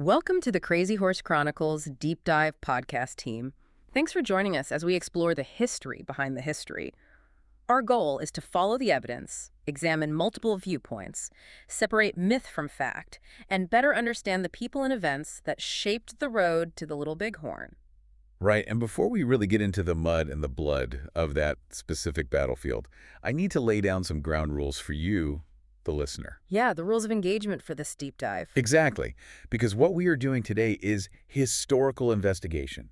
Welcome to the Crazy Horse Chronicles Deep Dive podcast team. Thanks for joining us as we explore the history behind the history. Our goal is to follow the evidence, examine multiple viewpoints, separate myth from fact, and better understand the people and events that shaped the road to the Little Bighorn. Right, and before we really get into the mud and the blood of that specific battlefield, I need to lay down some ground rules for you, the listener. Yeah, the rules of engagement for this deep dive. Exactly, because what we are doing today is historical investigation.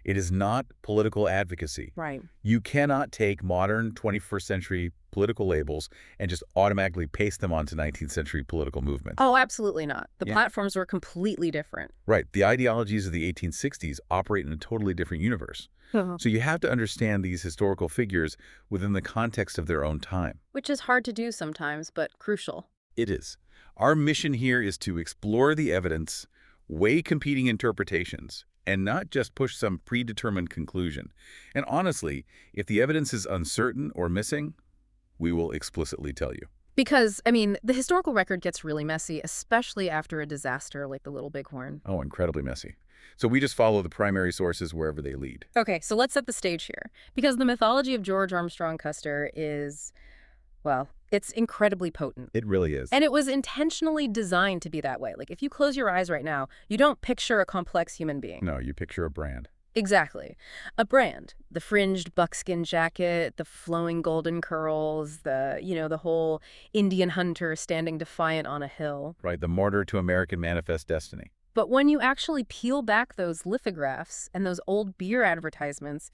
It is not political advocacy. Right. You cannot take modern 21st century political labels and just automatically paste them onto 19th century political movements. Oh, absolutely not. The Yeah. platforms were completely different. Right, the ideologies of the 1860s operate in a totally different universe. So you have to understand these historical figures within the context of their own time. Which is hard to do sometimes, but crucial. It is. Our mission here is to explore the evidence, weigh competing interpretations, and not just push some predetermined conclusion. And honestly, if the evidence is uncertain or missing, we will explicitly tell you. Because, the historical record gets really messy, especially after a disaster like the Little Bighorn. Oh, incredibly messy. So we just follow the primary sources wherever they lead. Okay, so let's set the stage here. Because the mythology of George Armstrong Custer is, well, it's incredibly potent. It really is. And it was intentionally designed to be that way. Like, if you close your eyes right now, you don't picture a complex human being. No, you picture a brand. Exactly. A brand. The fringed buckskin jacket, the flowing golden curls, the whole Indian hunter standing defiant on a hill. Right, the martyr to American manifest destiny. But when you actually peel back those lithographs and those old beer advertisements,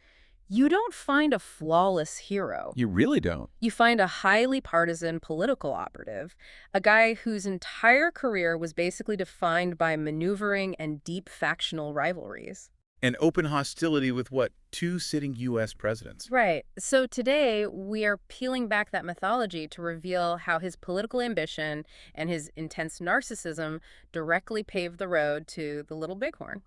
you don't find a flawless hero. You really don't. You find a highly partisan political operative, a guy whose entire career was basically defined by maneuvering and deep factional rivalries. And open hostility with, what, two sitting U.S. presidents. Right. So today, we are peeling back that mythology to reveal how his political ambition and his intense narcissism directly paved the road to the Little Bighorn.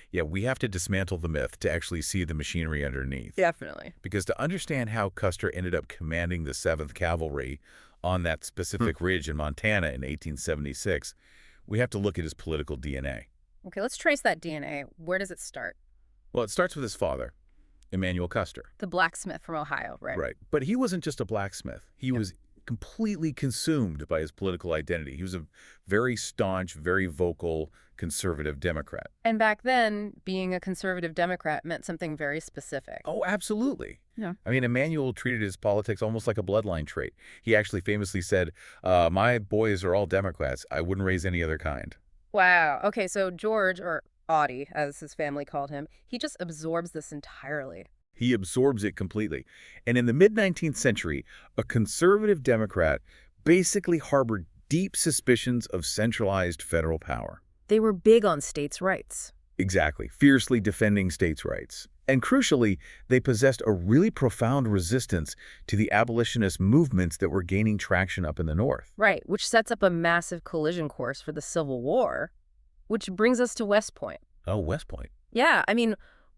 Yeah, we have to dismantle the myth to actually see the machinery underneath. Definitely. Because to understand how Custer ended up commanding the 7th Cavalry on that specific ridge in Montana in 1876, we have to look at his political DNA. Okay, let's trace that DNA. Where does it start? Well, it starts with his father, Emanuel Custer. The blacksmith from Ohio, right? Right. But he wasn't just a blacksmith. He was completely consumed by his political identity. He was a very staunch, very vocal, conservative Democrat. And back then, being a conservative Democrat meant something very specific. Oh, absolutely. Yeah. Emanuel treated his politics almost like a bloodline trait. He actually famously said, my boys are all Democrats. I wouldn't raise any other kind. Wow. Okay, so George, or Audie, as his family called him, he just absorbs this entirely. He absorbs it completely. And in the mid-19th century, a conservative Democrat basically harbored deep suspicions of centralized federal power. They were big on states' rights. Exactly, fiercely defending states' rights. And crucially, they possessed a really profound resistance to the abolitionist movements that were gaining traction up in the North. Right, which sets up a massive collision course for the Civil War, which brings us to West Point. Oh, West Point. Yeah,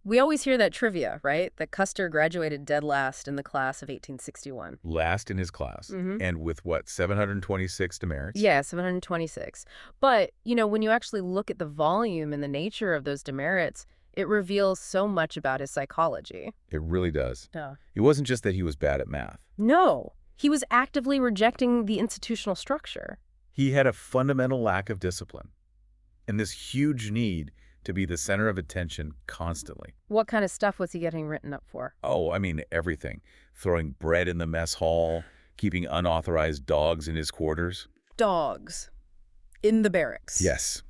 we always hear that trivia, right? That Custer graduated dead last in the class of 1861. Last in his class. And with, 726 demerits? Yeah, 726. But, when you actually look at the volume and the nature of those demerits, it reveals so much about his psychology. It really does. Yeah. It wasn't just that he was bad at math. No, he was actively rejecting the institutional structure. He had a fundamental lack of discipline and this huge need to be the center of attention constantly. What kind of stuff was he getting written up for? Oh, everything. Throwing bread in the mess hall, keeping unauthorized dogs in his quarters. Dogs. In the barracks. Yes.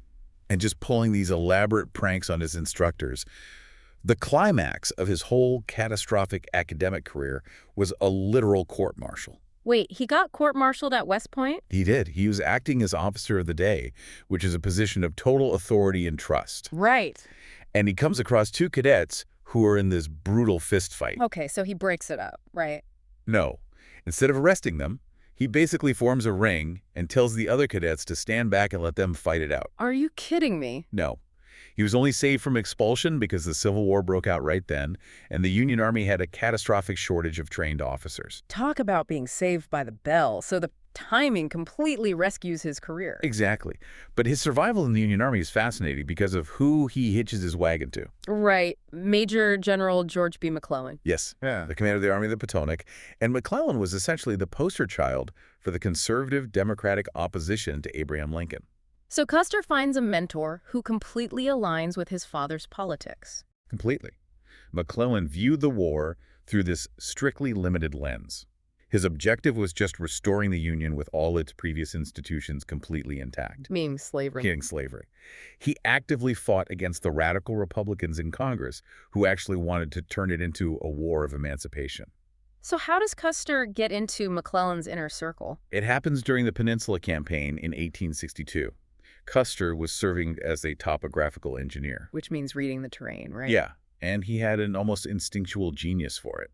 And just pulling these elaborate pranks on his instructors. The climax of his whole catastrophic academic career was a literal court-martial. Wait, he got court-martialed at West Point? He did. He was acting as officer of the day, which is a position of total authority and trust. Right. And he comes across two cadets who are in this brutal fist fight. Okay, so he breaks it up, right? No. Instead of arresting them, he basically forms a ring and tells the other cadets to stand back and let them fight it out. Are you kidding me? No. He was only saved from expulsion because the Civil War broke out right then, and the Union Army had a catastrophic shortage of trained officers. Talk about being saved by the bell. So the timing completely rescues his career. Exactly. But his survival in the Union Army is fascinating because of who he hitches his wagon to. Right. Major General George B. McClellan. Yes, Yeah. the commander of the Army of the Potomac. And McClellan was essentially the poster child for the conservative Democratic opposition to Abraham Lincoln. So Custer finds a mentor who completely aligns with his father's politics. Completely. McClellan viewed the war through this strictly limited lens. His objective was just restoring the Union with all its previous institutions completely intact. Meaning slavery. Getting slavery. He actively fought against the radical Republicans in Congress who actually wanted to turn it into a war of emancipation. So how does Custer get into McClellan's inner circle? It happens during the Peninsula Campaign in 1862. Custer was serving as a topographical engineer. Which means reading the terrain, right? Yeah, and he had an almost instinctual genius for it.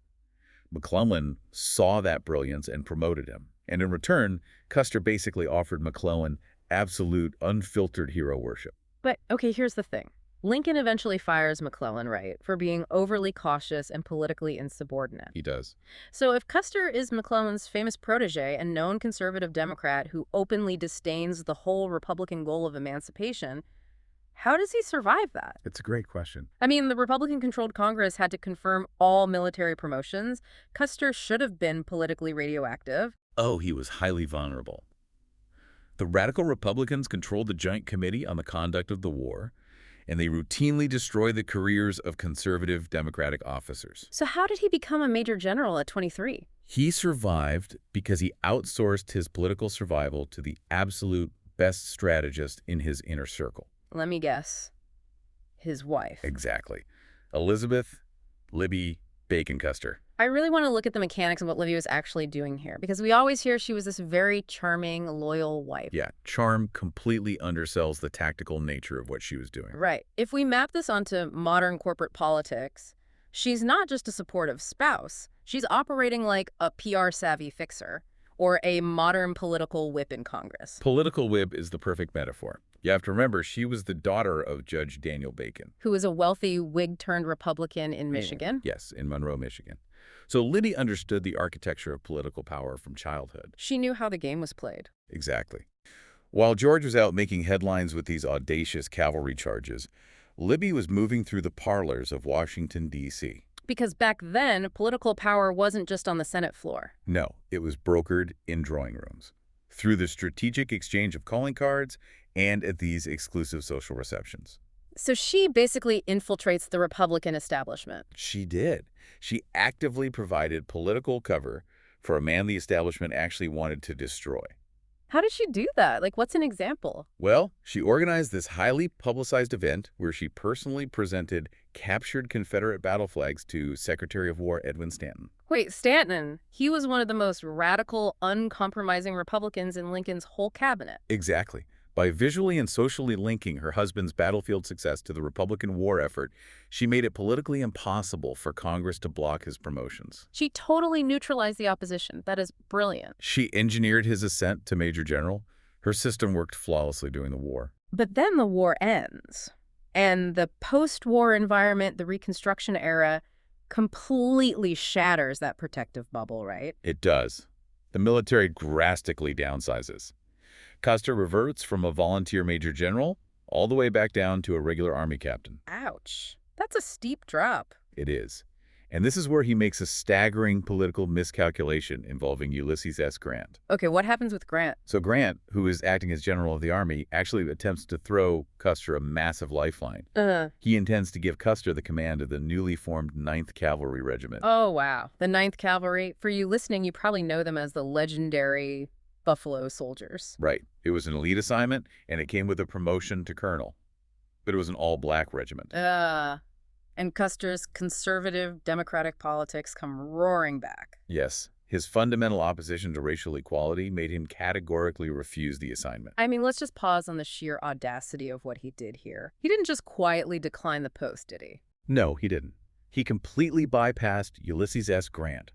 McClellan saw that brilliance and promoted him. And in return, Custer basically offered McClellan absolute, unfiltered hero worship. But, okay, here's the thing. Lincoln eventually fires McClellan, right, for being overly cautious and politically insubordinate. He does. So if Custer is McClellan's famous protege and known conservative Democrat who openly disdains the whole Republican goal of emancipation, how does he survive that? It's a great question. I mean, the Republican-controlled Congress had to confirm all military promotions. Custer should have been politically radioactive. Oh, he was highly vulnerable. The radical Republicans controlled the Joint Committee on the Conduct of the War, and they routinely destroyed the careers of conservative Democratic officers. So how did he become a major general at 23? He survived because he outsourced his political survival to the absolute best strategist in his inner circle. Let me guess. His wife. Exactly. Elizabeth Libbie Bacon Custer. I really want to look at the mechanics of what Libbie was actually doing here, because we always hear she was this very charming, loyal wife. Yeah, charm completely undersells the tactical nature of what she was doing. Right. If we map this onto modern corporate politics, she's not just a supportive spouse. She's operating like a PR-savvy fixer or a modern political whip in Congress. Political whip is the perfect metaphor. You have to remember, she was the daughter of Judge Daniel Bacon. Who was a wealthy Whig-turned-Republican in Michigan. Yes, in Monroe, Michigan. So Libbie understood the architecture of political power from childhood. She knew how the game was played. Exactly. While George was out making headlines with these audacious cavalry charges, Libbie was moving through the parlors of Washington, D.C. Because back then, political power wasn't just on the Senate floor. No, it was brokered in drawing rooms, through the strategic exchange of calling cards and at these exclusive social receptions. So she basically infiltrates the Republican establishment. She did. She actively provided political cover for a man the establishment actually wanted to destroy. How did she do that? Like, what's an example? Well, she organized this highly publicized event where she personally presented captured Confederate battle flags to Secretary of War Edwin Stanton. Wait, Stanton, he was one of the most radical, uncompromising Republicans in Lincoln's whole cabinet. Exactly. By visually and socially linking her husband's battlefield success to the Republican war effort, she made it politically impossible for Congress to block his promotions. She totally neutralized the opposition. That is brilliant. She engineered his ascent to Major General. Her system worked flawlessly during the war. But then the war ends, and the post-war environment, the Reconstruction era, completely shatters that protective bubble, right? It does. The military drastically downsizes. Custer reverts from a volunteer major general all the way back down to a regular Army captain. Ouch. That's a steep drop. It is. And this is where he makes a staggering political miscalculation involving Ulysses S. Grant. Okay, what happens with Grant? So Grant, who is acting as general of the Army, actually attempts to throw Custer a massive lifeline. He intends to give Custer the command of the newly formed 9th Cavalry Regiment. Oh, wow. The 9th Cavalry. For you listening, you probably know them as the legendary Buffalo Soldiers. Right. It was an elite assignment, and it came with a promotion to colonel. But it was an all-black regiment. And Custer's conservative democratic politics come roaring back. Yes. His fundamental opposition to racial equality made him categorically refuse the assignment. I mean, let's just pause on the sheer audacity of what he did here. He didn't just quietly decline the post, did he? No, he didn't. He completely bypassed Ulysses S. Grant,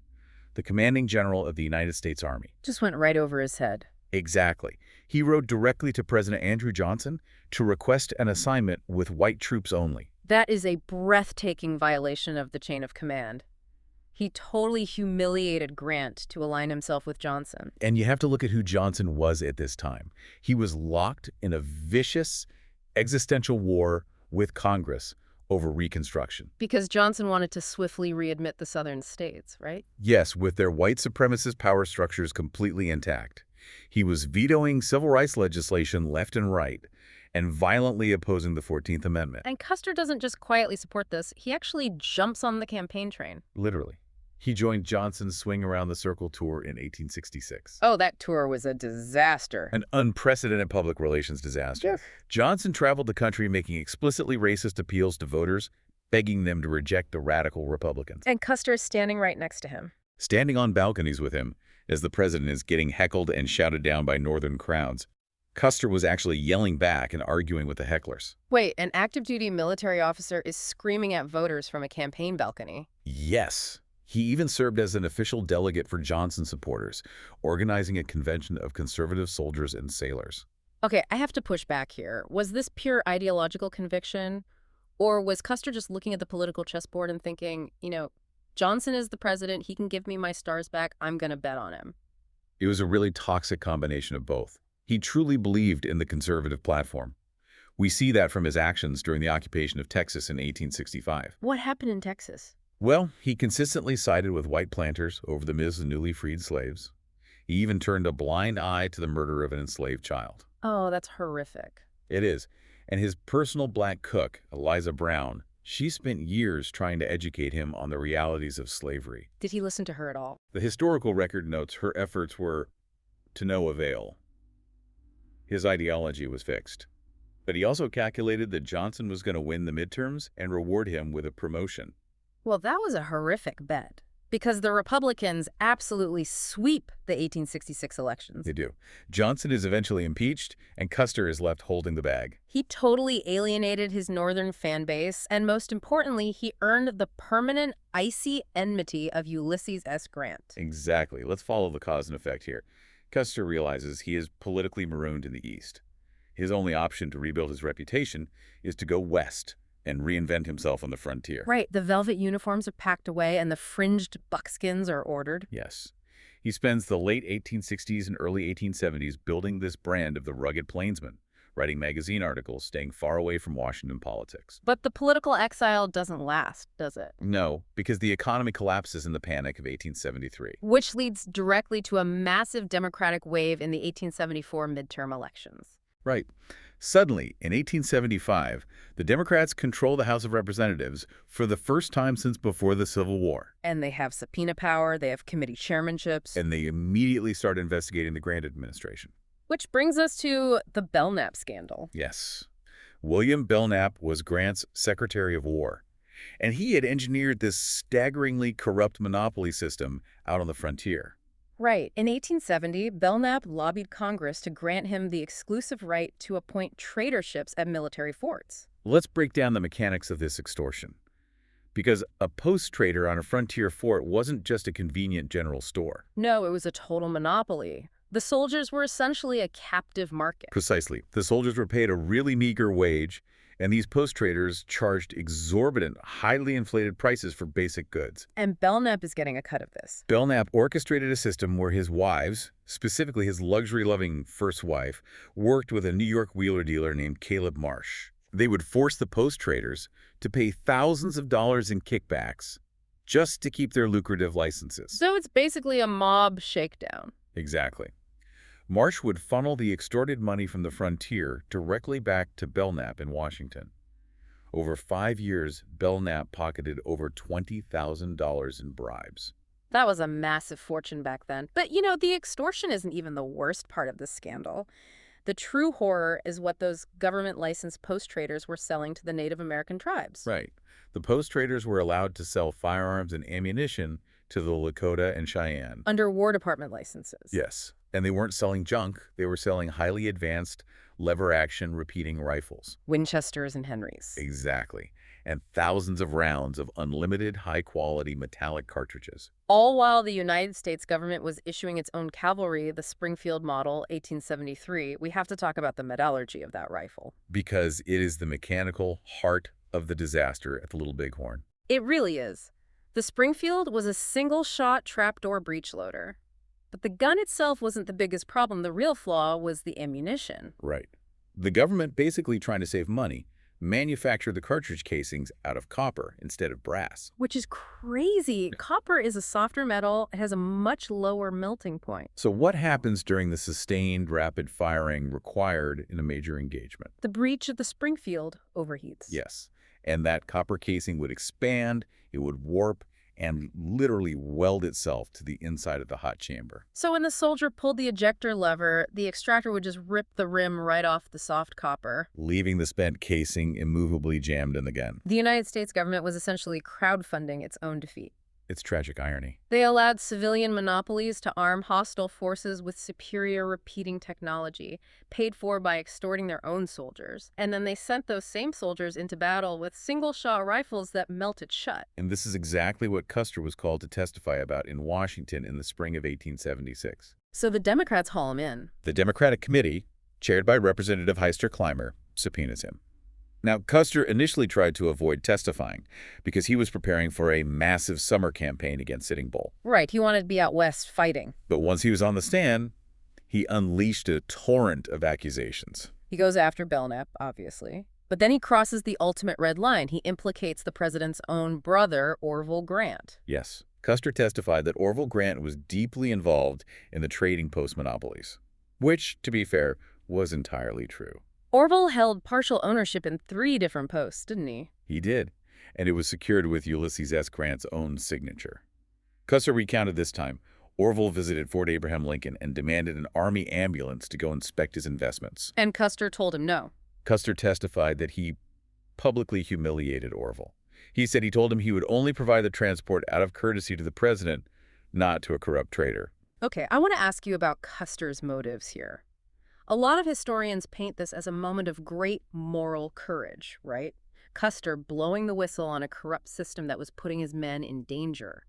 the commanding general of the United States Army. Just went right over his head. Exactly. He wrote directly to President Andrew Johnson to request an assignment with white troops only. That is a breathtaking violation of the chain of command. He totally humiliated Grant to align himself with Johnson. And you have to look at who Johnson was at this time. He was locked in a vicious existential war with Congress over Reconstruction. Because Johnson wanted to swiftly readmit the southern states, right? Yes, with their white supremacist power structures completely intact. He was vetoing civil rights legislation left and right and violently opposing the 14th Amendment. And Custer doesn't just quietly support this, he actually jumps on the campaign train. Literally. He joined Johnson's Swing Around the Circle tour in 1866. Oh, that tour was a disaster. An unprecedented public relations disaster. Yes. Johnson traveled the country making explicitly racist appeals to voters, begging them to reject the radical Republicans. And Custer is standing right next to him. Standing on balconies with him, as the president is getting heckled and shouted down by northern crowds, Custer was actually yelling back and arguing with the hecklers. Wait, an active-duty military officer is screaming at voters from a campaign balcony? Yes. He even served as an official delegate for Johnson supporters, organizing a convention of conservative soldiers and sailors. Okay, I have to push back here. Was this pure ideological conviction? Or was Custer just looking at the political chessboard and thinking, Johnson is the president, he can give me my stars back, I'm going to bet on him? It was a really toxic combination of both. He truly believed in the conservative platform. We see that from his actions during the occupation of Texas in 1865. What happened in Texas? Well, he consistently sided with white planters over the millions of newly freed slaves. He even turned a blind eye to the murder of an enslaved child. Oh, that's horrific. It is. And his personal black cook, Eliza Brown, she spent years trying to educate him on the realities of slavery. Did he listen to her at all? The historical record notes her efforts were to no avail. His ideology was fixed. But he also calculated that Johnson was going to win the midterms and reward him with a promotion. Well, that was a horrific bet, because the Republicans absolutely sweep the 1866 elections. They do. Johnson is eventually impeached, and Custer is left holding the bag. He totally alienated his northern fan base, and most importantly, he earned the permanent, icy enmity of Ulysses S. Grant. Exactly. Let's follow the cause and effect here. Custer realizes he is politically marooned in the East. His only option to rebuild his reputation is to go west and reinvent himself on the frontier. Right, the velvet uniforms are packed away and the fringed buckskins are ordered. Yes. He spends the late 1860s and early 1870s building this brand of the rugged plainsman, writing magazine articles, staying far away from Washington politics. But the political exile doesn't last, does it? No, because the economy collapses in the Panic of 1873. Which leads directly to a massive Democratic wave in the 1874 midterm elections. Right. Suddenly, in 1875, the Democrats control the House of Representatives for the first time since before the Civil War. And they have subpoena power, they have committee chairmanships. And they immediately start investigating the Grant administration. Which brings us to the Belknap scandal. Yes. William Belknap was Grant's Secretary of War, and he had engineered this staggeringly corrupt monopoly system out on the frontier. Right. In 1870, Belknap lobbied Congress to grant him the exclusive right to appoint traderships at military forts. Let's break down the mechanics of this extortion. Because a post trader on a frontier fort wasn't just a convenient general store. No, it was a total monopoly. The soldiers were essentially a captive market. Precisely. The soldiers were paid a really meager wage, and these post traders charged exorbitant, highly inflated prices for basic goods. And Belknap is getting a cut of this. Belknap orchestrated a system where his wives, specifically his luxury-loving first wife, worked with a New York wheeler dealer named Caleb Marsh. They would force the post traders to pay thousands of dollars in kickbacks just to keep their lucrative licenses. So it's basically a mob shakedown. Exactly. Marsh would funnel the extorted money from the frontier directly back to Belknap in Washington. Over 5 years, Belknap pocketed over $20,000 in bribes. That was a massive fortune back then. But, the extortion isn't even the worst part of this scandal. The true horror is what those government-licensed post traders were selling to the Native American tribes. Right. The post traders were allowed to sell firearms and ammunition to the Lakota and Cheyenne. Under War Department licenses. Yes. And they weren't selling junk. They were selling highly advanced, lever-action repeating rifles. Winchesters and Henrys. Exactly. And thousands of rounds of unlimited, high-quality metallic cartridges. All while the United States government was issuing its own cavalry, the Springfield Model 1873. We have to talk about the metallurgy of that rifle. Because it is the mechanical heart of the disaster at the Little Bighorn. It really is. The Springfield was a single-shot trapdoor breech loader. But the gun itself wasn't the biggest problem. The real flaw was the ammunition. Right. The government, basically trying to save money, manufactured the cartridge casings out of copper instead of brass. Which is crazy. Copper is a softer metal. It has a much lower melting point. So what happens during the sustained, rapid firing required in a major engagement? The breech of the Springfield overheats. Yes. And that copper casing would expand, it would warp, and literally weld itself to the inside of the hot chamber. So when the soldier pulled the ejector lever, the extractor would just rip the rim right off the soft copper, leaving the spent casing immovably jammed in the gun. The United States government was essentially crowdfunding its own defeat. It's tragic irony. They allowed civilian monopolies to arm hostile forces with superior repeating technology, paid for by extorting their own soldiers. And then they sent those same soldiers into battle with single-shot rifles that melted shut. And this is exactly what Custer was called to testify about in Washington in the spring of 1876. So the Democrats haul him in. The Democratic Committee, chaired by Representative Heister Clymer, subpoenas him. Now, Custer initially tried to avoid testifying because he was preparing for a massive summer campaign against Sitting Bull. Right, he wanted to be out west fighting. But once he was on the stand, he unleashed a torrent of accusations. He goes after Belknap, obviously. But then he crosses the ultimate red line. He implicates the president's own brother, Orville Grant. Yes, Custer testified that Orville Grant was deeply involved in the trading post monopolies, which, to be fair, was entirely true. Orville held partial ownership in 3 different posts, didn't he? He did, and it was secured with Ulysses S. Grant's own signature. Custer recounted this time. Orville visited Fort Abraham Lincoln and demanded an Army ambulance to go inspect his investments. And Custer told him no. Custer testified that he publicly humiliated Orville. He said he told him he would only provide the transport out of courtesy to the president, not to a corrupt trader. Okay, I want to ask you about Custer's motives here. A lot of historians paint this as a moment of great moral courage, right? Custer blowing the whistle on a corrupt system that was putting his men in danger.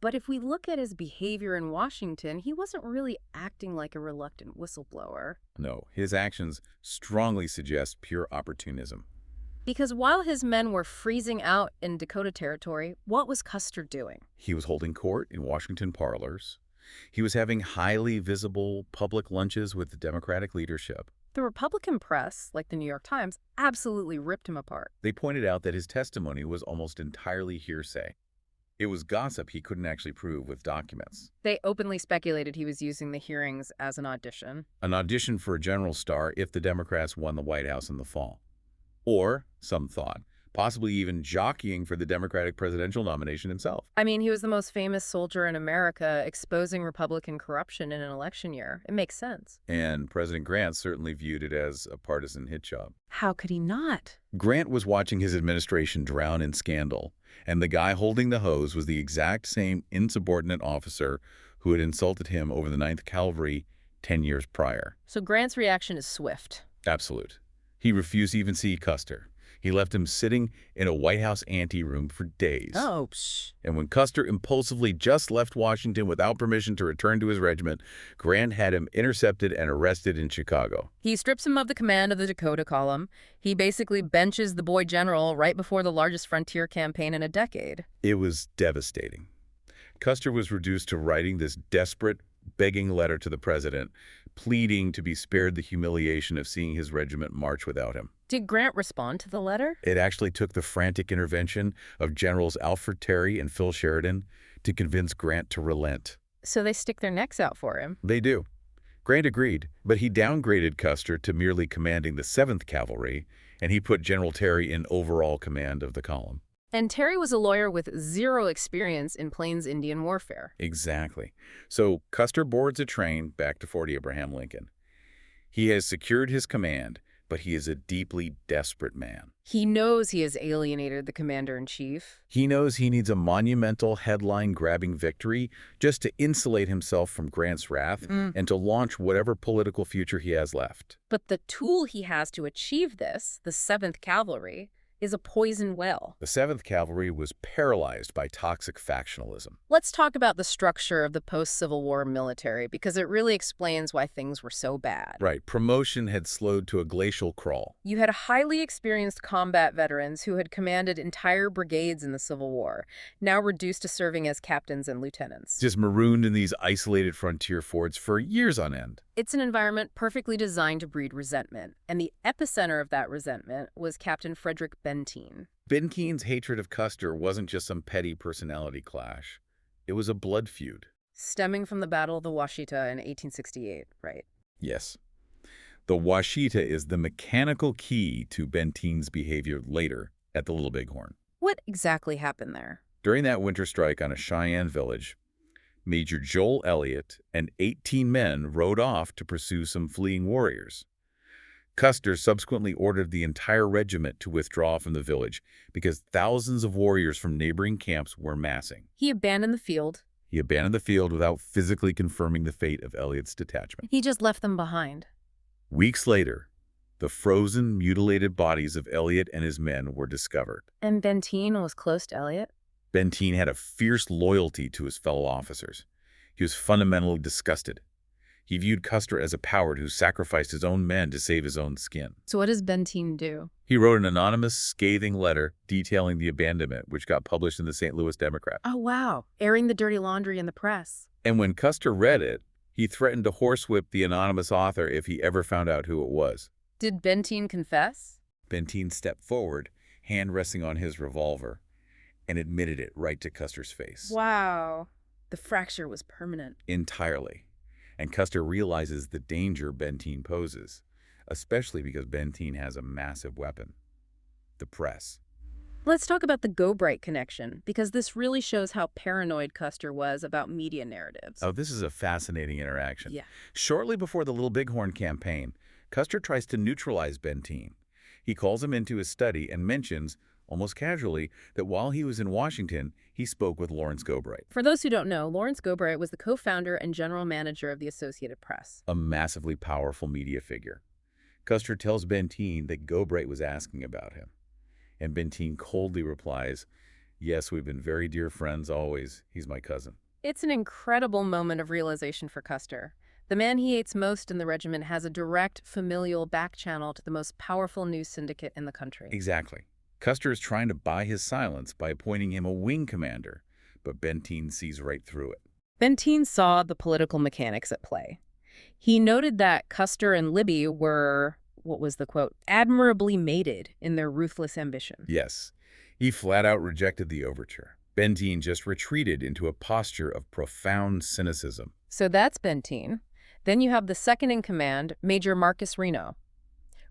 But if we look at his behavior in Washington, he wasn't really acting like a reluctant whistleblower. No, his actions strongly suggest pure opportunism. Because while his men were freezing out in Dakota Territory, what was Custer doing? He was holding court in Washington parlors. He was having highly visible public lunches with the Democratic leadership. The Republican press, like the New York Times, absolutely ripped him apart. They pointed out that his testimony was almost entirely hearsay. It was gossip he couldn't actually prove with documents. They openly speculated he was using the hearings as an audition. An audition for a general star if the Democrats won the White House in the fall. Or, some thought, possibly even jockeying for the Democratic presidential nomination himself. I mean, he was the most famous soldier in America, exposing Republican corruption in an election year. It makes sense. And President Grant certainly viewed it as a partisan hit job. How could he not? Grant was watching his administration drown in scandal, and the guy holding the hose was the exact same insubordinate officer who had insulted him over the 9th Cavalry 10 years prior. So Grant's reaction is swift. Absolute. He refused to even see Custer. He left him sitting in a White House anteroom for days. Oh, psh. And when Custer impulsively just left Washington without permission to return to his regiment, Grant had him intercepted and arrested in Chicago. He strips him of the command of the Dakota column. He basically benches the boy general right before the largest frontier campaign in a decade. It was devastating. Custer was reduced to writing this desperate, begging letter to the president, pleading to be spared the humiliation of seeing his regiment march without him. Did Grant respond to the letter? It actually took the frantic intervention of Generals Alfred Terry and Phil Sheridan to convince Grant to relent. So they stick their necks out for him. They do. Grant agreed, but he downgraded Custer to merely commanding the 7th Cavalry, and he put General Terry in overall command of the column. And Terry was a lawyer with 0 experience in Plains Indian warfare. Exactly. So Custer boards a train back to Fort Abraham Lincoln. He has secured his command, but he is a deeply desperate man. He knows he has alienated the commander-in-chief. He knows he needs a monumental headline-grabbing victory just to insulate himself from Grant's wrath and to launch whatever political future he has left. But the tool he has to achieve this, the 7th Cavalry, is a poison well. The 7th Cavalry was paralyzed by toxic factionalism. Let's talk about the structure of the post-Civil War military, because it really explains why things were so bad. Right, promotion had slowed to a glacial crawl. You had highly experienced combat veterans who had commanded entire brigades in the Civil War, now reduced to serving as captains and lieutenants. Just marooned in these isolated frontier forts for years on end. It's an environment perfectly designed to breed resentment, and the epicenter of that resentment was Captain Frederick Benteen. Benteen's hatred of Custer wasn't just some petty personality clash. It was a blood feud. Stemming from the Battle of the Washita in 1868, right? Yes. The Washita is the mechanical key to Benteen's behavior later at the Little Bighorn. What exactly happened there? During that winter strike on a Cheyenne village, Major Joel Elliott and 18 men rode off to pursue some fleeing warriors. Custer subsequently ordered the entire regiment to withdraw from the village because thousands of warriors from neighboring camps were massing. He abandoned the field. He abandoned the field without physically confirming the fate of Elliott's detachment. He just left them behind. Weeks later, the frozen, mutilated bodies of Elliott and his men were discovered. And Benteen was close to Elliott? Benteen had a fierce loyalty to his fellow officers. He was fundamentally disgusted. He viewed Custer as a coward who sacrificed his own men to save his own skin. So what does Benteen do? He wrote an anonymous, scathing letter detailing the abandonment, which got published in the St. Louis Democrat. Oh, wow. Airing the dirty laundry in the press. And when Custer read it, he threatened to horsewhip the anonymous author if he ever found out who it was. Did Benteen confess? Benteen stepped forward, hand resting on his revolver, and admitted it right to Custer's face. Wow. The fracture was permanent. Entirely. And Custer realizes the danger Benteen poses, especially because Benteen has a massive weapon: the press. Let's talk about the Go-Bright connection, because this really shows how paranoid Custer was about media narratives. Oh, this is a fascinating interaction. Yeah. Shortly before the Little Bighorn campaign, Custer tries to neutralize Benteen. He calls him into his study and mentions, almost casually, that while he was in Washington, he spoke with Lawrence Go-Bright. For those who don't know, Lawrence Go-Bright was the co-founder and general manager of the Associated Press. A massively powerful media figure. Custer tells Benteen that Go-Bright was asking about him. And Benteen coldly replies, "Yes, we've been very dear friends always. He's my cousin." It's an incredible moment of realization for Custer. The man he hates most in the regiment has a direct, familial back channel to the most powerful news syndicate in the country. Exactly. Custer is trying to buy his silence by appointing him a wing commander, but Benteen sees right through it. Benteen saw the political mechanics at play. He noted that Custer and Libbie were, what was the quote, admirably mated in their ruthless ambition. Yes, he flat out rejected the overture. Benteen just retreated into a posture of profound cynicism. So that's Benteen. Then you have the second in command, Major Marcus Reno.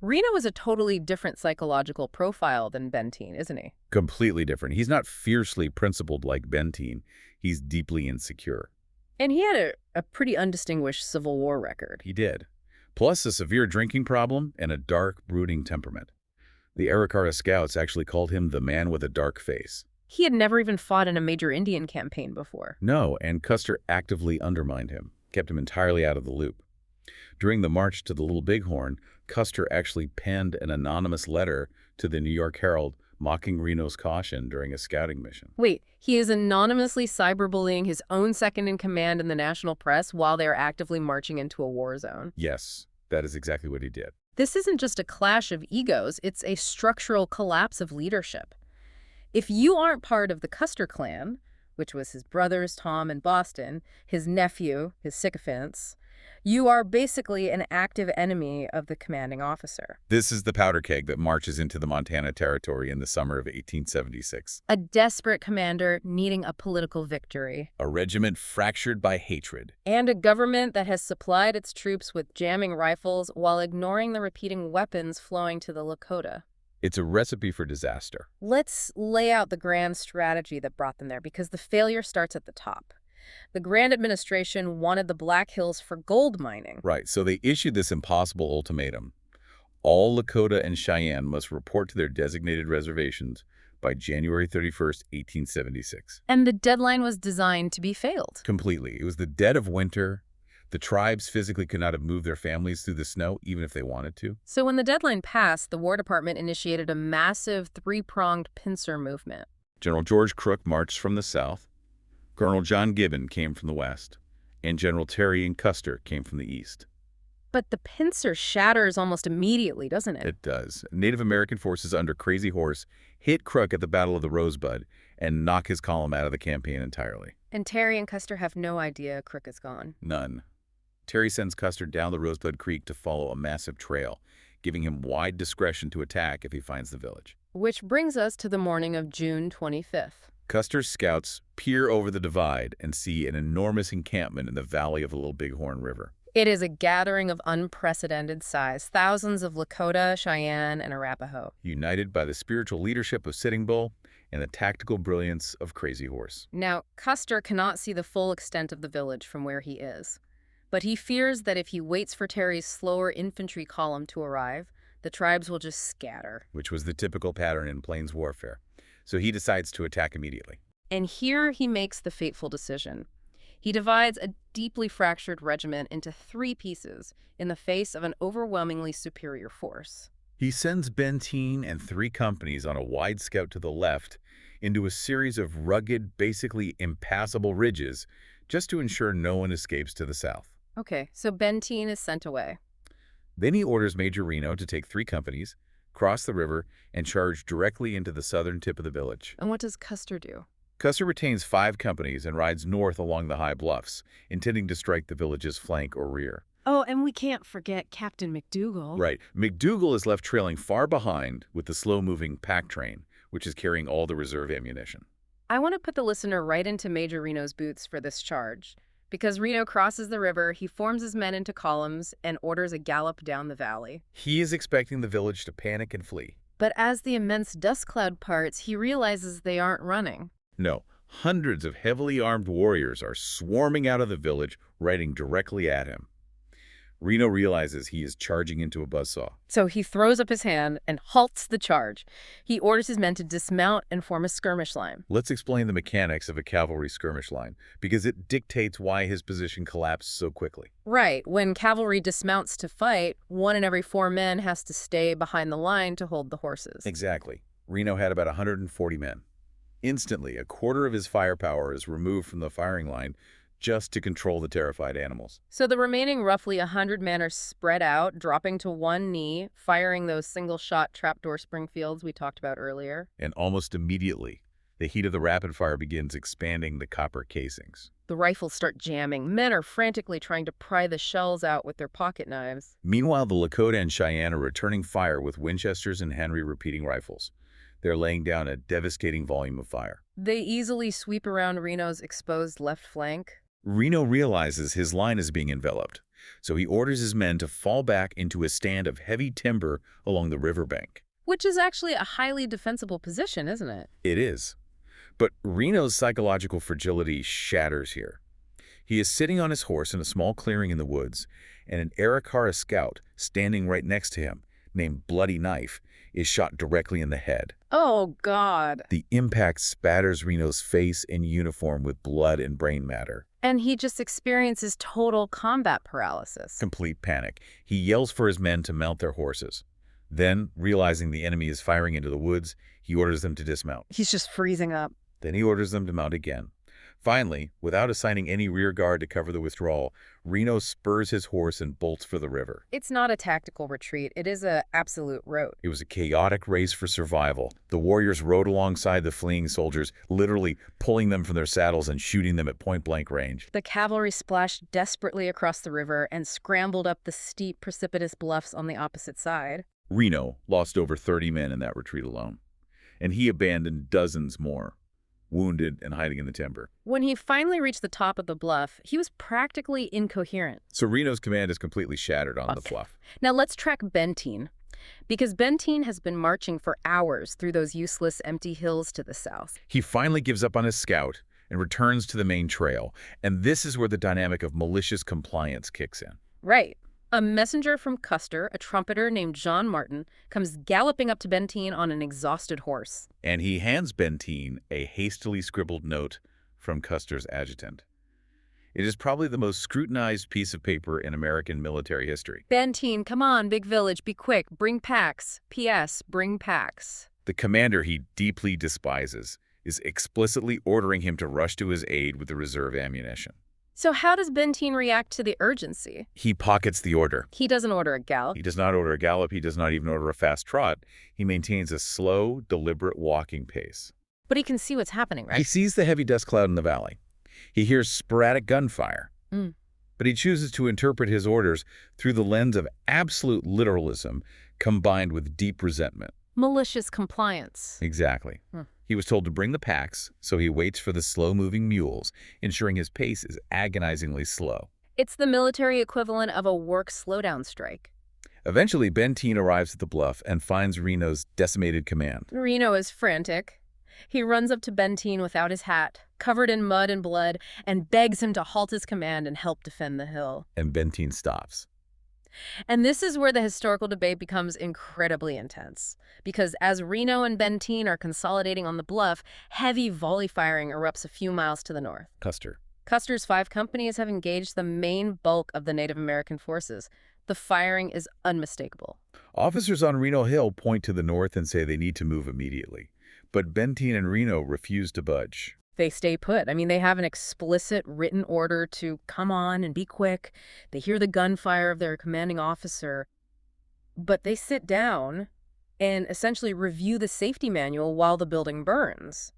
Reno is a totally different psychological profile than Benteen, isn't he? Completely different. He's not fiercely principled like Benteen. He's deeply insecure. And he had a pretty undistinguished Civil War record. He did. Plus a severe drinking problem and a dark, brooding temperament. The Arikara scouts actually called him the man with a dark face. He had never even fought in a major Indian campaign before. No, and Custer actively undermined him, kept him entirely out of the loop. During the march to the Little Bighorn, Custer actually penned an anonymous letter to the New York Herald mocking Reno's caution during a scouting mission. Wait, he is anonymously cyberbullying his own second-in-command in the national press while they are actively marching into a war zone? Yes, that is exactly what he did. This isn't just a clash of egos, it's a structural collapse of leadership. If you aren't part of the Custer clan, which was his brothers Tom and Boston, his nephew, his sycophants, you are basically an active enemy of the commanding officer. This is the powder keg that marches into the Montana Territory in the summer of 1876. A desperate commander needing a political victory. A regiment fractured by hatred. And a government that has supplied its troops with jamming rifles while ignoring the repeating weapons flowing to the Lakota. It's a recipe for disaster. Let's lay out the grand strategy that brought them there, because the failure starts at the top. The Grand Administration wanted the Black Hills for gold mining. Right, so they issued this impossible ultimatum. All Lakota and Cheyenne must report to their designated reservations by January 31st, 1876. And the deadline was designed to be failed. Completely. It was the dead of winter. The tribes physically could not have moved their families through the snow, even if they wanted to. So when the deadline passed, the War Department initiated a massive three-pronged pincer movement. General George Crook marched from the south, Colonel John Gibbon came from the west, and General Terry and Custer came from the east. But the pincer shatters almost immediately, doesn't it? It does. Native American forces under Crazy Horse hit Crook at the Battle of the Rosebud and knock his column out of the campaign entirely. And Terry and Custer have no idea Crook is gone. None. Terry sends Custer down the Rosebud Creek to follow a massive trail, giving him wide discretion to attack if he finds the village. Which brings us to the morning of June 25th. Custer's scouts peer over the divide and see an enormous encampment in the valley of the Little Bighorn River. It is a gathering of unprecedented size, thousands of Lakota, Cheyenne, and Arapaho. United by the spiritual leadership of Sitting Bull and the tactical brilliance of Crazy Horse. Now, Custer cannot see the full extent of the village from where he is, but he fears that if he waits for Terry's slower infantry column to arrive, the tribes will just scatter. Which was the typical pattern in Plains warfare. So he decides to attack immediately. And here he makes the fateful decision. He divides a deeply fractured regiment into 3 pieces in the face of an overwhelmingly superior force. He sends Benteen and 3 companies on a wide scout to the left into a series of rugged, basically impassable ridges just to ensure no one escapes to the south. Okay, so Benteen is sent away. Then he orders Major Reno to take 3 companies, cross the river, and charge directly into the southern tip of the village. And what does Custer do? Custer retains 5 companies and rides north along the high bluffs, intending to strike the village's flank or rear. Oh, and we can't forget Captain McDougal. Right. McDougal is left trailing far behind with the slow-moving pack train, which is carrying all the reserve ammunition. I want to put the listener right into Major Reno's boots for this charge. Because Reno crosses the river, he forms his men into columns and orders a gallop down the valley. He is expecting the village to panic and flee. But as the immense dust cloud parts, he realizes they aren't running. No, hundreds of heavily armed warriors are swarming out of the village, riding directly at him. Reno realizes he is charging into a buzzsaw. So he throws up his hand and halts the charge. He orders his men to dismount and form a skirmish line. Let's explain the mechanics of a cavalry skirmish line, because it dictates why his position collapsed so quickly. Right. When cavalry dismounts to fight, 1 in every 4 men has to stay behind the line to hold the horses. Exactly. Reno had about 140 men. Instantly, a quarter of his firepower is removed from the firing line just to control the terrified animals. So the remaining roughly 100 men are spread out, dropping to one knee, firing those single-shot trapdoor Springfields we talked about earlier. And almost immediately, the heat of the rapid fire begins expanding the copper casings. The rifles start jamming. Men are frantically trying to pry the shells out with their pocket knives. Meanwhile, the Lakota and Cheyenne are returning fire with Winchesters and Henry repeating rifles. They're laying down a devastating volume of fire. They easily sweep around Reno's exposed left flank. Reno realizes his line is being enveloped, so he orders his men to fall back into a stand of heavy timber along the riverbank. Which is actually a highly defensible position, isn't it? It is. But Reno's psychological fragility shatters here. He is sitting on his horse in a small clearing in the woods, and an Arikara scout standing right next to him, named Bloody Knife, is shot directly in the head. Oh, God. The impact spatters Reno's face and uniform with blood and brain matter. And he just experiences total combat paralysis. Complete panic. He yells for his men to mount their horses. Then, realizing the enemy is firing into the woods, he orders them to dismount. He's just freezing up. Then he orders them to mount again. Finally, without assigning any rear guard to cover the withdrawal, Reno spurs his horse and bolts for the river. It's not a tactical retreat. It is an absolute rout. It was a chaotic race for survival. The warriors rode alongside the fleeing soldiers, literally pulling them from their saddles and shooting them at point-blank range. The cavalry splashed desperately across the river and scrambled up the steep, precipitous bluffs on the opposite side. Reno lost over 30 men in that retreat alone, and he abandoned dozens more, wounded and hiding in the timber. When he finally reached the top of the bluff, he was practically incoherent. So Reno's command is completely shattered on the bluff. Now let's track Benteen, because Benteen has been marching for hours through those useless empty hills to the south. He finally gives up on his scout and returns to the main trail, and this is where the dynamic of malicious compliance kicks in. Right. A messenger from Custer, a trumpeter named John Martin, comes galloping up to Benteen on an exhausted horse. And he hands Benteen a hastily scribbled note from Custer's adjutant. It is probably the most scrutinized piece of paper in American military history. Benteen, come on, big village, be quick, bring packs. P.S. Bring packs. The commander he deeply despises is explicitly ordering him to rush to his aid with the reserve ammunition. So how does Benteen react to the urgency? He pockets the order. He doesn't order a gallop. He does not order a gallop. He does not even order a fast trot. He maintains a slow, deliberate walking pace. But he can see what's happening, right? He sees the heavy dust cloud in the valley. He hears sporadic gunfire. But he chooses to interpret his orders through the lens of absolute literalism combined with deep resentment. Malicious compliance. Exactly. He was told to bring the packs, so he waits for the slow-moving mules, ensuring his pace is agonizingly slow. It's the military equivalent of a work slowdown strike. Eventually, Benteen arrives at the bluff and finds Reno's decimated command. Reno is frantic. He runs up to Benteen without his hat, covered in mud and blood, and begs him to halt his command and help defend the hill. And Benteen stops. And this is where the historical debate becomes incredibly intense, because as Reno and Benteen are consolidating on the bluff, heavy volley firing erupts a few miles to the north. Custer's 5 companies have engaged the main bulk of the Native American forces. The firing is unmistakable. Officers on Reno Hill point to the north and say they need to move immediately. But Benteen and Reno refuse to budge. They stay put. I mean, they have an explicit written order to come on and be quick. They hear the gunfire of their commanding officer. But they sit down and essentially review the safety manual while the building burns.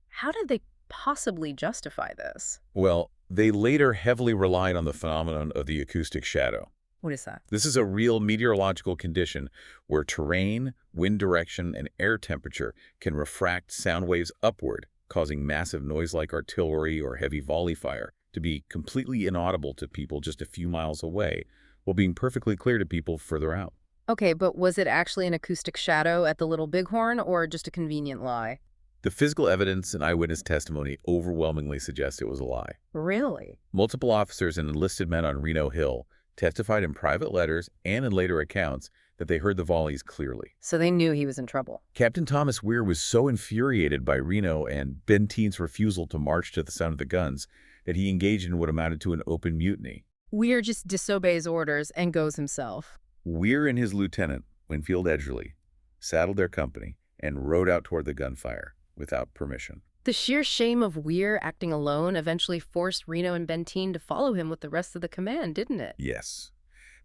How did they possibly justify this? Well, they later heavily relied on the phenomenon of the acoustic shadow. What is that? This is a real meteorological condition where terrain, wind direction, and air temperature can refract sound waves upward, causing massive noise like artillery or heavy volley fire to be completely inaudible to people just a few miles away, while being perfectly clear to people further out. Okay, but was it actually an acoustic shadow at the Little Bighorn or just a convenient lie? The physical evidence and eyewitness testimony overwhelmingly suggest it was a lie. Really? Multiple officers and enlisted men on Reno Hill testified in private letters and in later accounts that they heard the volleys clearly. So they knew he was in trouble. Captain Thomas Weir was so infuriated by Reno and Benteen's refusal to march to the sound of the guns that he engaged in what amounted to an open mutiny. Weir just disobeys orders and goes himself. Weir and his lieutenant, Winfield Edgerly, saddled their company and rode out toward the gunfire without permission. The sheer shame of Weir acting alone eventually forced Reno and Benteen to follow him with the rest of the command, didn't it? Yes.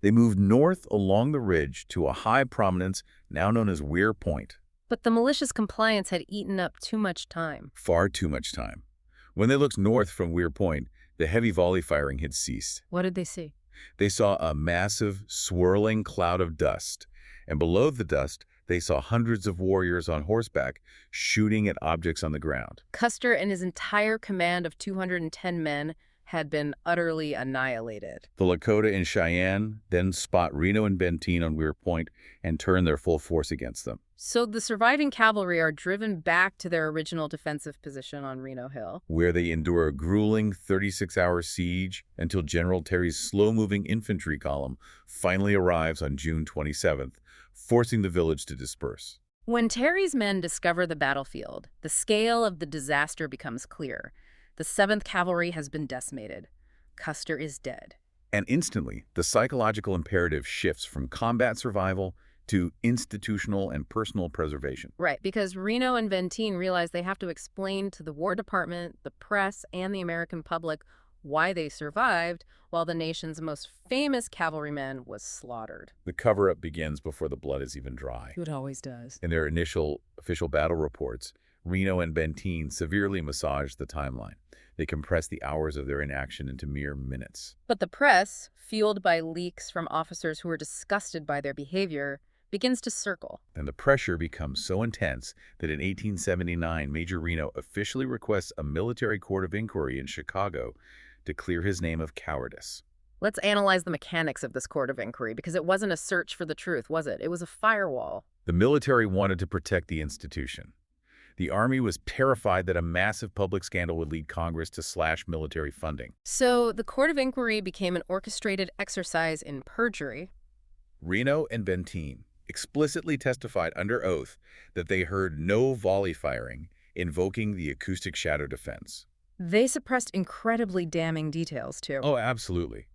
They moved north along the ridge to a high prominence now known as Weir Point. But the malicious compliance had eaten up too much time. Far too much time. When they looked north from Weir Point, the heavy volley firing had ceased. What did they see? They saw a massive, swirling cloud of dust, and below the dust, they saw hundreds of warriors on horseback shooting at objects on the ground. Custer and his entire command of 210 men had been utterly annihilated. The Lakota and Cheyenne then spot Reno and Benteen on Weir Point and turn their full force against them. So the surviving cavalry are driven back to their original defensive position on Reno Hill, where they endure a grueling 36-hour siege until General Terry's slow-moving infantry column finally arrives on June 27th, forcing the village to disperse. When Terry's men discover the battlefield, the scale of the disaster becomes clear. The 7th Cavalry has been decimated. Custer is dead. And instantly, the psychological imperative shifts from combat survival to institutional and personal preservation. Right, because Reno and Benteen realize they have to explain to the War Department, the press, and the American public why they survived while the nation's most famous cavalryman was slaughtered. The cover-up begins before the blood is even dry. It always does. In their initial official battle reports, Reno and Benteen severely massaged the timeline. They compressed the hours of their inaction into mere minutes. But the press, fueled by leaks from officers who were disgusted by their behavior, begins to circle. And the pressure becomes so intense that in 1879, Major Reno officially requests a military court of inquiry in Chicago to clear his name of cowardice. Let's analyze the mechanics of this court of inquiry, because it wasn't a search for the truth, was it? It was a firewall. The military wanted to protect the institution. The Army was terrified that a massive public scandal would lead Congress to slash military funding. So the court of inquiry became an orchestrated exercise in perjury. Reno and Benteen explicitly testified under oath that they heard no volley firing, invoking the acoustic shadow defense. They suppressed incredibly damning details, too. Oh, absolutely.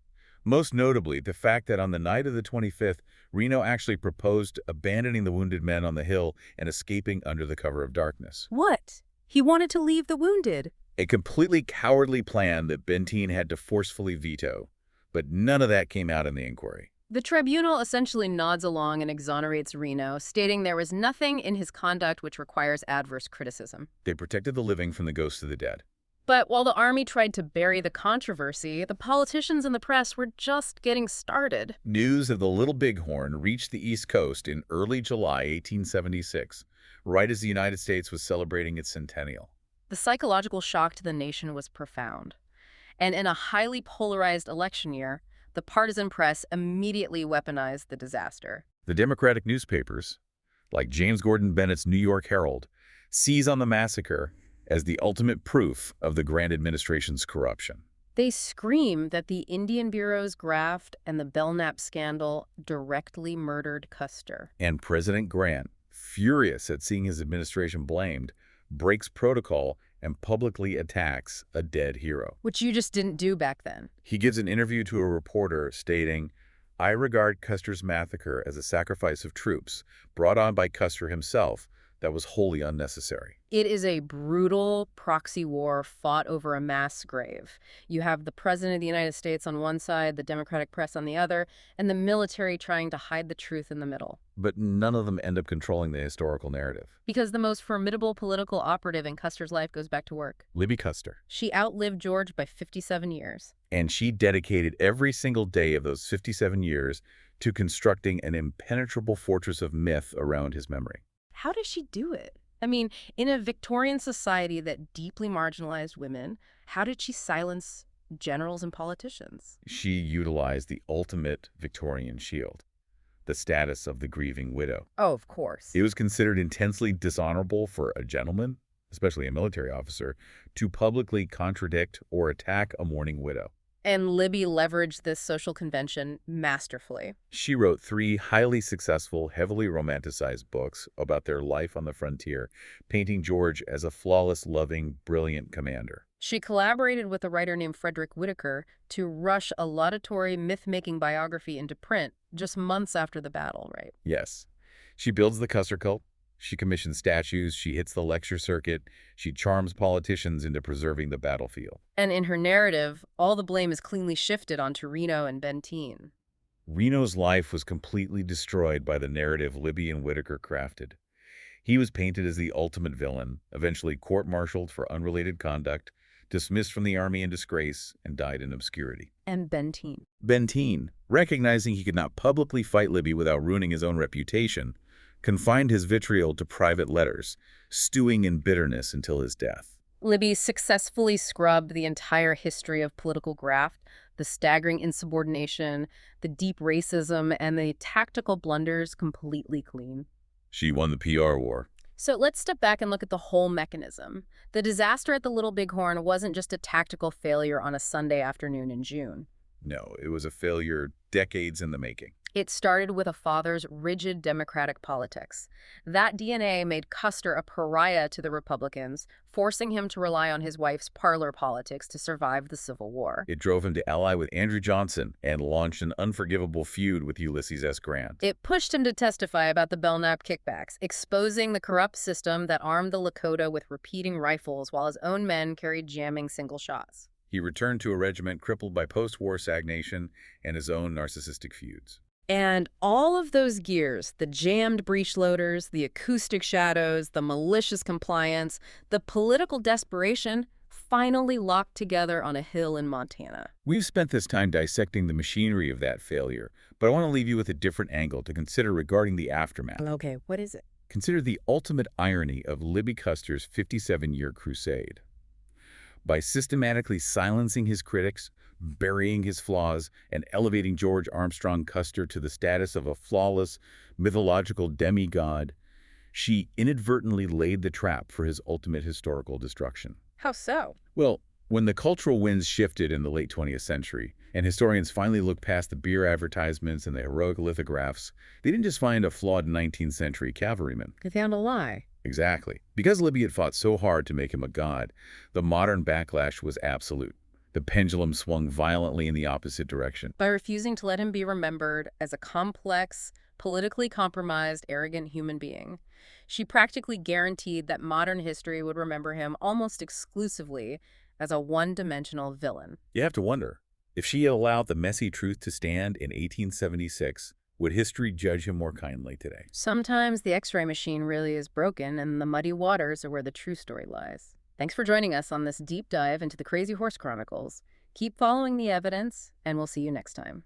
Most notably, the fact that on the night of the 25th, Reno actually proposed abandoning the wounded men on the hill and escaping under the cover of darkness. What? He wanted to leave the wounded. A completely cowardly plan that Benteen had to forcefully veto. But none of that came out in the inquiry. The tribunal essentially nods along and exonerates Reno, stating there was nothing in his conduct which requires adverse criticism. They protected the living from the ghosts of the dead. But while the army tried to bury the controversy, the politicians and the press were just getting started. News of the Little Bighorn reached the East Coast in early July 1876, right as the United States was celebrating its centennial. The psychological shock to the nation was profound. And in a highly polarized election year, the partisan press immediately weaponized the disaster. The Democratic newspapers, like James Gordon Bennett's New York Herald, seize on the massacre as the ultimate proof of the Grant administration's corruption. They scream that the Indian Bureau's graft and the Belknap scandal directly murdered Custer. And President Grant, furious at seeing his administration blamed, breaks protocol and publicly attacks a dead hero. Which you just didn't do back then. He gives an interview to a reporter stating, "I regard Custer's massacre as a sacrifice of troops brought on by Custer himself that was wholly unnecessary." It is a brutal proxy war fought over a mass grave. You have the President of the United States on one side, the Democratic press on the other, and the military trying to hide the truth in the middle. But none of them end up controlling the historical narrative. Because the most formidable political operative in Custer's life goes back to work. Libbie Custer. She outlived George by 57 years. And she dedicated every single day of those 57 years to constructing an impenetrable fortress of myth around his memory. How does she do it? I mean, in a Victorian society that deeply marginalized women, how did she silence generals and politicians? She utilized the ultimate Victorian shield, the status of the grieving widow. Oh, of course. It was considered intensely dishonorable for a gentleman, especially a military officer, to publicly contradict or attack a mourning widow. And Libbie leveraged this social convention masterfully. She wrote 3 highly successful, heavily romanticized books about their life on the frontier, painting George as a flawless, loving, brilliant commander. She collaborated with a writer named Frederick Whitaker to rush a laudatory myth-making biography into print just months after the battle, right? Yes. She builds the Custer cult. She commissions statues, she hits the lecture circuit, she charms politicians into preserving the battlefield. And in her narrative, all the blame is cleanly shifted onto Reno and Benteen. Reno's life was completely destroyed by the narrative Libbie and Whitaker crafted. He was painted as the ultimate villain, eventually court-martialed for unrelated conduct, dismissed from the army in disgrace, and died in obscurity. And Benteen. Benteen, recognizing he could not publicly fight Libbie without ruining his own reputation, confined his vitriol to private letters, stewing in bitterness until his death. Libbie successfully scrubbed the entire history of political graft, the staggering insubordination, the deep racism, and the tactical blunders completely clean. She won the PR war. So let's step back and look at the whole mechanism. The disaster at the Little Bighorn wasn't just a tactical failure on a Sunday afternoon in June. No, it was a failure decades in the making. It started with a father's rigid Democratic politics. That DNA made Custer a pariah to the Republicans, forcing him to rely on his wife's parlor politics to survive the Civil War. It drove him to ally with Andrew Johnson and launched an unforgivable feud with Ulysses S. Grant. It pushed him to testify about the Belknap kickbacks, exposing the corrupt system that armed the Lakota with repeating rifles while his own men carried jamming single shots. He returned to a regiment crippled by post-war stagnation and his own narcissistic feuds. And all of those gears, the jammed breech loaders, the acoustic shadows, the malicious compliance, the political desperation, finally locked together on a hill in Montana. We've spent this time dissecting the machinery of that failure, but I want to leave you with a different angle to consider regarding the aftermath. Okay, what is it? Consider the ultimate irony of Libbie Custer's 57-year crusade. By systematically silencing his critics, burying his flaws, and elevating George Armstrong Custer to the status of a flawless, mythological demigod, she inadvertently laid the trap for his ultimate historical destruction. How so? Well, when the cultural winds shifted in the late 20th century, and historians finally looked past the beer advertisements and the heroic lithographs, they didn't just find a flawed 19th century cavalryman. They found a lie. Exactly. Because Libby had fought so hard to make him a god, the modern backlash was absolute. The pendulum swung violently in the opposite direction. By refusing to let him be remembered as a complex, politically compromised, arrogant human being. She practically guaranteed that modern history would remember him almost exclusively as a one-dimensional villain. You have to wonder, if she had allowed the messy truth to stand in 1876, would history judge him more kindly today? Sometimes the X-ray machine really is broken, and the muddy waters are where the true story lies. Thanks for joining us on this deep dive into the Crazy Horse Chronicles. Keep following the evidence, and we'll see you next time.